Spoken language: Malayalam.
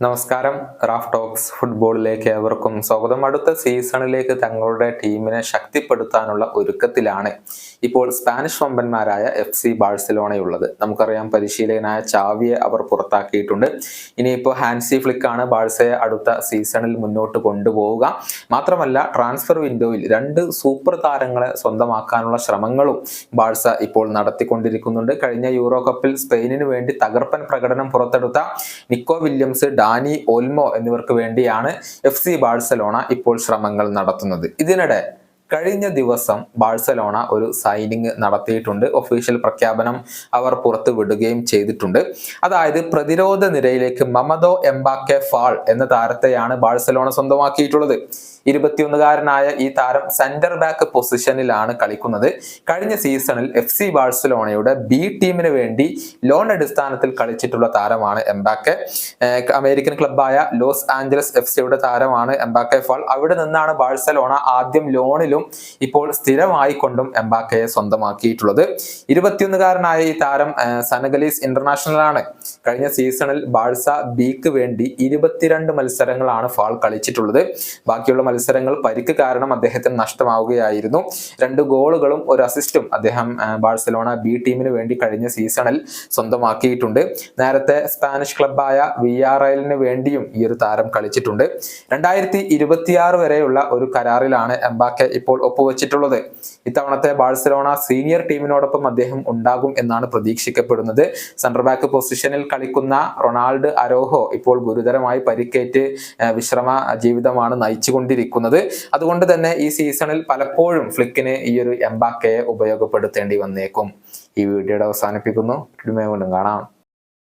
നമസ്കാരം. റാഫ് ടോക്സ് ഫുട്ബോളിലേക്ക് ഏവർക്കും സ്വാഗതം. അടുത്ത സീസണിലേക്ക് തങ്ങളുടെ ടീമിനെ ശക്തിപ്പെടുത്താനുള്ള ഒരുക്കത്തിലാണ് ഇപ്പോൾ സ്പാനിഷ് വമ്പന്മാരായ FC ബാഴ്സലോണയുള്ളത്. നമുക്കറിയാം, പരിശീലകനായ ചാവിയെ അവർ പുറത്താക്കിയിട്ടുണ്ട്. ഇനിയിപ്പോൾ ഹാൻസി ഫ്ലിക്കാണ് ബാഴ്സയെ അടുത്ത സീസണിൽ മുന്നോട്ട് കൊണ്ടുപോവുക. മാത്രമല്ല, ട്രാൻസ്ഫർ വിൻഡോയിൽ 2 സൂപ്പർ താരങ്ങളെ സ്വന്തമാക്കാനുള്ള ശ്രമങ്ങളും ബാഴ്സ ഇപ്പോൾ നടത്തിക്കൊണ്ടിരിക്കുന്നുണ്ട്. കഴിഞ്ഞ യൂറോ കപ്പിൽ സ്പെയിനിന് വേണ്ടി തകർപ്പൻ പ്രകടനം പുറത്തെടുത്ത നിക്കോ വില്യംസ്, ഡാനി ഓൽമോ എന്നിവർക്ക് വേണ്ടിയാണ് FC ബാഴ്സലോണ ഇപ്പോൾ ശ്രമങ്ങൾ നടത്തുന്നത്. ഇതിനിടെ കഴിഞ്ഞ ദിവസം ബാഴ്സലോണ ഒരു സൈനിങ് നടത്തിയിട്ടുണ്ട്. ഒഫീഷ്യൽ പ്രഖ്യാപനം അവർ പുറത്തു വിടുകയും ചെയ്തിട്ടുണ്ട്. അതായത്, പ്രതിരോധ നിരയിലേക്ക് മമദോ എംബാക്കെ ഫാൾ എന്ന താരത്തെയാണ് ബാഴ്സലോണ സ്വന്തമാക്കിയിട്ടുള്ളത്. 21-കാരനായ ഈ താരം സെന്റർ ബാക്ക് പൊസിഷനിലാണ് കളിക്കുന്നത്. കഴിഞ്ഞ സീസണിൽ FC ബാഴ്സലോണയുടെ B ടീമിന് വേണ്ടി ലോൺ അടിസ്ഥാനത്തിൽ കളിച്ചിട്ടുള്ള താരമാണ് എംബാക്കെ. അമേരിക്കൻ ക്ലബ്ബായ ലോസ് ആഞ്ചലസ് FCയുടെ താരമാണ് എംബാക്കെ ഫാൾ. അവിടെ നിന്നാണ് ബാഴ്സലോണ ആദ്യം ലോണിലും ഇപ്പോൾ സ്ഥിരമായി കൊണ്ടും എംബാക്കയെ സ്വന്തമാക്കിയിട്ടുള്ളത്. 21-കാരനായ ഈ താരം സെനഗലീസ് ഇന്റർനാഷണൽ ആണ്. കഴിഞ്ഞ സീസണിൽ ബാഴ്സ ബിക്ക് വേണ്ടി 22 മത്സരങ്ങളാണ് ഫാൾ കളിച്ചിട്ടുള്ളത്. ബാക്കിയുള്ള മത്സരങ്ങൾ പരിക്ക് കാരണം അദ്ദേഹത്തിന് നഷ്ടമാവുകയായിരുന്നു. 2 ഗോളുകളും 1 അസിസ്റ്റും അദ്ദേഹം ബാഴ്സലോണ B ടീമിന് വേണ്ടി കഴിഞ്ഞ സീസണിൽ സ്വന്തമാക്കിയിട്ടുണ്ട്. നേരത്തെ സ്പാനിഷ് ക്ലബ്ബായ വിയാറയലിന് വേണ്ടിയും ഈ ഒരു താരം കളിച്ചിട്ടുണ്ട്. 2026 വരെയുള്ള ഒരു കരാറിലാണ് എംബാക്കെ ഇപ്പോൾ ഒപ്പുവെച്ചിട്ടുള്ളത്. ഇത്തവണത്തെ ബാഴ്സലോണ സീനിയർ ടീമിനോടൊപ്പം അദ്ദേഹം ഉണ്ടാകും എന്നാണ് പ്രതീക്ഷിക്കപ്പെടുന്നത്. സെന്റർ ബാക്ക് പൊസിഷനിൽ കളിക്കുന്ന റൊണാൾഡ് അരോഹോ ഇപ്പോൾ ഗുരുതരമായി പരിക്കേറ്റ് വിശ്രമ ജീവിതമാണ് നയിച്ചുകൊണ്ടിരിക്കുന്നത്. അതുകൊണ്ട് തന്നെ ഈ സീസണിൽ പലപ്പോഴും ഫ്ലിക്കിന് ഈ ഒരു എംബാക്കയെ ഉപയോഗപ്പെടുത്തേണ്ടി വന്നേക്കും. ഈ വീഡിയോയുടെ അവസാനിപ്പിക്കുന്നു. വീണ്ടും കാണാം.